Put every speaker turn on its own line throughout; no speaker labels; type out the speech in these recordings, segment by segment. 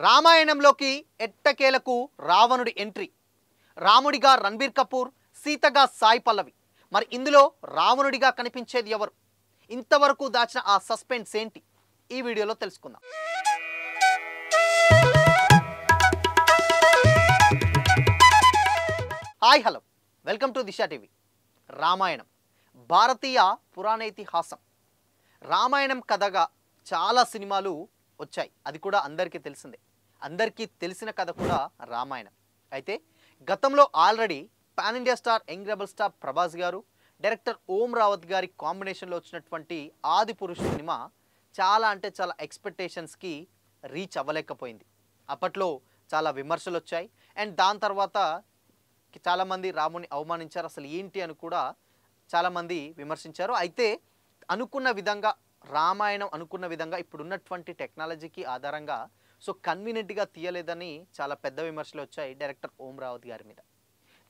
రామాయణంలోకి ఎట్టకేలకు రావణుడి ఎంట్రీ. రాముడిగా రణబీర్ కపూర్, సీతగా సాయి పల్లవి. మరి ఇందులో రావణుడిగా కనిపించేది ఎవరు? ఇంతవరకు దాచిన ఆ సస్పెన్స్ ఏంటి? ఈ వీడియోలో తెలుసుకుందాం. Hi hello, welcome to Disha TV. Ramayanam భారతీయ పురాణేతిహాసం. రామాయణం కథగా చాలా సినిమాలు వచ్చాయి, అది కూడా అందరికీ తెలిసిందే. అందరికీ తెలిసిన కథ కూడా రామాయణం. అయితే గతంలో already pan India star, young rebel star Prabhas గారు, డైరెక్టర్ ఓం రావత్ గారి కాంబినేషన్లో వచ్చినటువంటి ఆదిపురుష్ సినిమా చాలా అంటే చాలా ఎక్స్పెక్టేషన్స్కి రీచ్ అవ్వలేకపోయింది. అప్పట్లో చాలా విమర్శలు వచ్చాయి. అండ్ దాని తర్వాత చాలామంది రాముని అవమానించారు, అసలు ఏంటి అని కూడా చాలామంది విమర్శించారు. అయితే అనుకున్న విధంగా రామాయణం అనుకున్న విధంగా ఇప్పుడున్నటువంటి టెక్నాలజీకి ఆధారంగా కన్వీనియంట్గా తీయలేదని చాలా పెద్ద విమర్శలు వచ్చాయి డైరెక్టర్ ఓం రావత్ గారి మీద.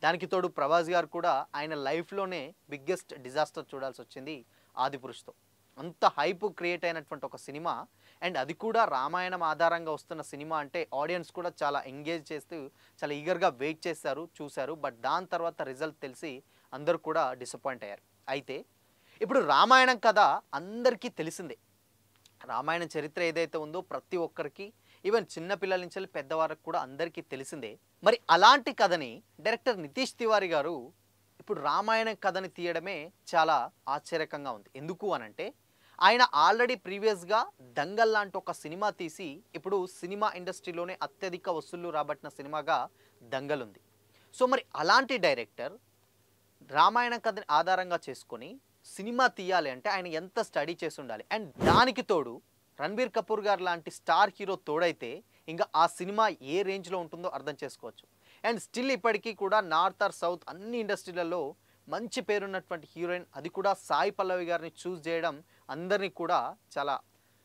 దానికి తోడు ప్రభాస్ గారు కూడా ఆయన లైఫ్లోనే బిగ్గెస్ట్ డిజాస్టర్ చూడాల్సి వచ్చింది ఆదిపురుష్తో. అంత హైప్ క్రియేట్ అయినటువంటి ఒక సినిమా, అండ్ అది కూడా రామాయణం ఆధారంగా వస్తున్న సినిమా అంటే ఆడియన్స్ కూడా చాలా ఎంగేజ్ చేస్తూ చాలా ఈగర్గా వెయిట్ చేశారు, చూశారు. బట్ దాని తర్వాత రిజల్ట్ తెలిసి అందరూ కూడా డిసప్పాయింట్ అయ్యారు. అయితే ఇప్పుడు రామాయణం కథ అందరికీ తెలిసిందే. రామాయణ చరిత్ర ఏదైతే ఉందో ప్రతి ఒక్కరికి, ఈవెన్ చిన్నపిల్లల నుంచి పెద్దవారికి కూడా అందరికీ తెలిసిందే. మరి అలాంటి కథని డైరెక్టర్ నితీష్ తివారీ గారు ఇప్పుడు రామాయణ కథని తీయడమే చాలా ఆశ్చర్యకంగా ఉంది. ఎందుకు అనంటే ఆయన ఆల్రెడీ ప్రీవియస్గా దంగల్ లాంటి ఒక సినిమా తీసి ఇప్పుడు సినిమా ఇండస్ట్రీలోనే అత్యధిక వసూళ్లు రాబట్టిన సినిమాగా దంగల్ ఉంది. మరి అలాంటి డైరెక్టర్ రామాయణ కథని ఆధారంగా చేసుకొని సినిమా తీయాలి అంటే ఆయన ఎంత స్టడీ చేసి ఉండాలి. అండ్ దానికి తోడు రణబీర్ కపూర్ గారు లాంటి స్టార్ హీరో తోడైతే ఇంకా ఆ సినిమా ఏ రేంజ్లో ఉంటుందో అర్థం చేసుకోవచ్చు. అండ్ స్టిల్ ఇప్పటికీ కూడా నార్త్ ఆర్ సౌత్ అన్ని ఇండస్ట్రీలలో మంచి పేరున్నటువంటి హీరోయిన్, అది కూడా సాయి పల్లవి గారిని చూస్ చేయడం అందరినీ కూడా చాలా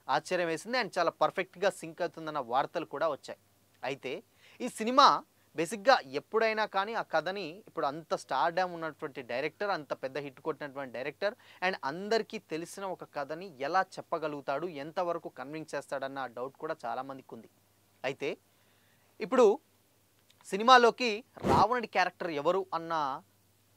ఆశ్చర్యం వేసింది. అండ్ చాలా పర్ఫెక్ట్గా సింక్ అవుతుందన్న వార్తలు కూడా వచ్చాయి. అయితే ఈ సినిమా బేసిక్గా ఎప్పుడైనా కానీ ఆ కథని ఇప్పుడు అంత స్టార్ డామ్ ఉన్నటువంటి డైరెక్టర్, అంత పెద్ద హిట్ కొట్టినటువంటి డైరెక్టర్, అండ్ అందరికీ తెలిసిన ఒక కథని ఎలా చెప్పగలుగుతాడు, ఎంతవరకు కన్విన్స్ చేస్తాడన్న డౌట్ కూడా చాలామందికి ఉంది. అయితే ఇప్పుడు సినిమాలోకి రావణుడి క్యారెక్టర్ ఎవరు అన్న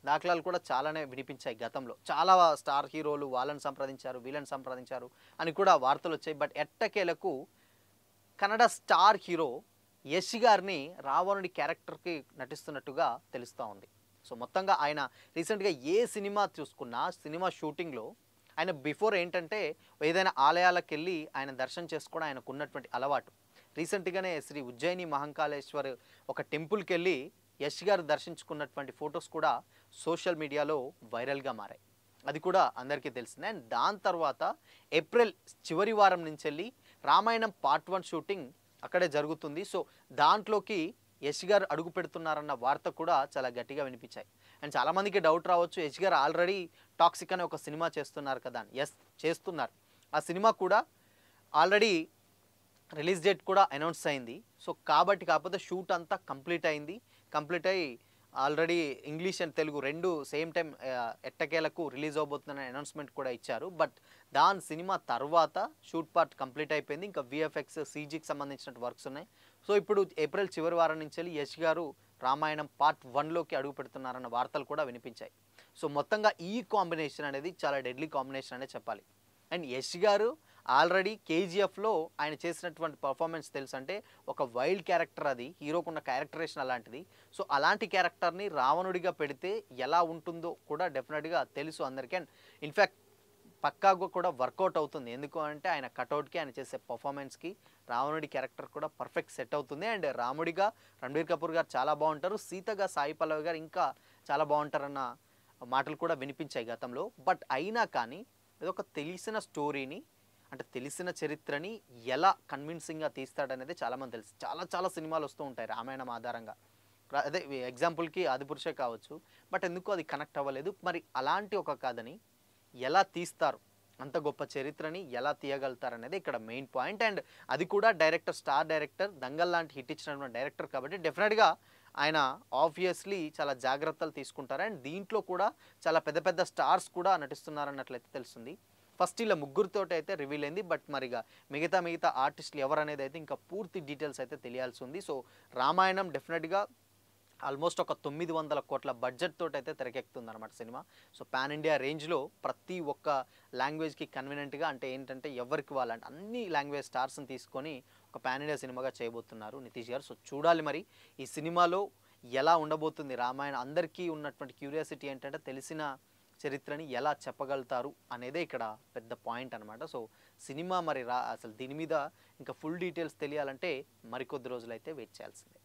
దాఖలాలు కూడా చాలానే వినిపించాయి. గతంలో చాలా స్టార్ హీరోలు వాళ్ళని సంప్రదించారు, వీళ్ళని సంప్రదించారు అని కూడా వార్తలు వచ్చాయి. బట్ ఎట్టకేలకు కన్నడ స్టార్ హీరో యష్ గారిని రావణుడి క్యారెక్టర్కి నటిస్తున్నట్టుగా తెలుస్తూ ఉంది. మొత్తంగా ఆయన రీసెంట్గా ఏ సినిమా చూసుకున్నా సినిమా షూటింగ్లో ఆయన బిఫోర్ ఏంటంటే ఏదైనా ఆలయాలకు వెళ్ళి ఆయన దర్శనం చేసుకోవడం ఆయనకు ఉన్నటువంటి అలవాటు. రీసెంట్గానే శ్రీ ఉజ్జయిని మహంకాళేశ్వర్ ఒక టెంపుల్కి వెళ్ళి యష్ గారు దర్శించుకున్నటువంటి ఫొటోస్ కూడా సోషల్ మీడియాలో వైరల్గా మారాయి. అది కూడా అందరికీ తెలిసిందే. అండ్ దాని తర్వాత ఏప్రిల్ చివరి వారం నుంచి వెళ్ళి రామాయణం పార్ట్ 1 షూటింగ్ అక్కడే జరుగుతుంది. దాంట్లోకి యష్ గారు అడుగు పెడుతున్నారన్న వార్త కూడా చాలా గట్టిగా వినిపించాయి. అండ్ చాలామందికి డౌట్ రావచ్చు, యష్ గారు ఆల్రెడీ టాక్సిక్ అనే ఒక సినిమా చేస్తున్నారు కదా. ఎస్, చేస్తున్నారు. ఆ సినిమా కూడా ఆల్రెడీ రిలీజ్ డేట్ కూడా అనౌన్స్ అయింది. కాకపోతే షూట్ అంతా కంప్లీట్ అయ్యి ఆల్రెడీ ఇంగ్లీష్ అండ్ తెలుగు రెండు సేమ్ టైం ఎట్టకేలకు రిలీజ్ అవబోతుందనే అనౌన్స్మెంట్ కూడా ఇచ్చారు. బట్ దాని సినిమా తర్వాత షూట్ పార్ట్ కంప్లీట్ అయిపోయింది. ఇంకా విఎఫ్ఎక్స్, సీజీకి సంబంధించిన వర్క్స్ ఉన్నాయి. ఇప్పుడు ఏప్రిల్ చివరి వారం నుంచి వెళ్ళి యష్ గారు రామాయణం పార్ట్ 1లోకి అడుగు పెడుతున్నారన్న వార్తలు కూడా వినిపించాయి. మొత్తంగా ఈ కాంబినేషన్ అనేది చాలా డెడ్లీ కాంబినేషన్ అనే చెప్పాలి. అండ్ యష్ గారు ఆల్రెడీ కేజీఎఫ్లో ఆయన చేసినటువంటి పర్ఫార్మెన్స్ తెలుసు. అంటే ఒక వైల్డ్ క్యారెక్టర్, అది హీరోకున్న క్యారెక్టరేషన్ అలాంటిది. అలాంటి క్యారెక్టర్ని రావణుడిగా పెడితే ఎలా ఉంటుందో కూడా డెఫినెట్గా తెలుసు అందరికీ. అండ్ ఇన్ఫ్యాక్ట్ పక్కాగా కూడా వర్కౌట్ అవుతుంది. ఎందుకు అంటే ఆయన కటౌట్కి, ఆయన చేసే పర్ఫార్మెన్స్కి రావణుడి క్యారెక్టర్ కూడా పర్ఫెక్ట్ సెట్ అవుతుంది. అండ్ రాముడిగా రణబీర్ కపూర్ గారు చాలా బాగుంటారు, సీతగా సాయి పల్లవి గారు ఇంకా చాలా బాగుంటారన్న మాటలు కూడా వినిపించాయి గతంలో. బట్ అయినా కానీ ఇదొక తెలిసిన స్టోరీని, అంటే తెలిసిన చరిత్రని ఎలా కన్విన్సింగ్గా తీస్తాడనేది చాలామంది తెలుసు. చాలా సినిమాలు వస్తూ ఉంటాయి రామాయణం ఆధారంగా. అదే ఎగ్జాంపుల్కి ఆదిపురుషే కావచ్చు. బట్ ఎందుకు అది కనెక్ట్ అవ్వలేదు. మరి అలాంటి ఒక కథని ఎలా తీస్తారు, అంత గొప్ప చరిత్రని ఎలా తీయగలుగుతారనేది ఇక్కడ మెయిన్ పాయింట్. అండ్ అది కూడా స్టార్ డైరెక్టర్, దంగల్ లాంటి హిట్ ఇచ్చినటువంటి డైరెక్టర్ కాబట్టి డెఫినెట్గా ఆయన ఆబ్వియస్లీ చాలా జాగ్రత్తలు తీసుకుంటారు. అండ్ దీంట్లో కూడా చాలా పెద్ద స్టార్స్ కూడా నటిస్తున్నారన్నట్లయితే తెలుస్తుంది. ఫస్ట్ ఇలా ముగ్గురితోటి అయితే రివీల్ అయింది. బట్ మరిగా మిగతా ఆర్టిస్టులు ఎవరనేది అయితే ఇంకా పూర్తి డీటెయిల్స్ అయితే తెలియాల్సి ఉంది. సో రామాయణం డెఫినెట్గా ఆల్మోస్ట్ ఒక 900 కోట్ల బడ్జెట్ తోటి అయితే తెరకెక్కుతుంది అనమాట సినిమా. సో పాన్ ఇండియా రేంజ్లో ప్రతి ఒక్క లాంగ్వేజ్కి కన్వీనియంట్గా, అంటే ఏంటంటే ఎవరికి వాళ్ళంటే అన్ని లాంగ్వేజ్ స్టార్స్ని తీసుకొని ఒక పాన్ ఇండియా సినిమాగా చేయబోతున్నారు నితీష్ గారు. సో చూడాలి మరి ఈ సినిమాలో ఎలా ఉండబోతుంది రామాయణం. అందరికీ ఉన్నటువంటి క్యూరియాసిటీ ఏంటంటే తెలిసిన చరిత్రని ఎలా చెప్పగలుగుతారు అనేదే ఇక్కడ పెద్ద పాయింట్ అనమాట. సో సినిమా మరి అసలు దీని మీద ఇంకా ఫుల్ డీటెయిల్స్ తెలియాలంటే మరికొద్ది రోజులైతే వెయిట్ చేయాల్సిందే.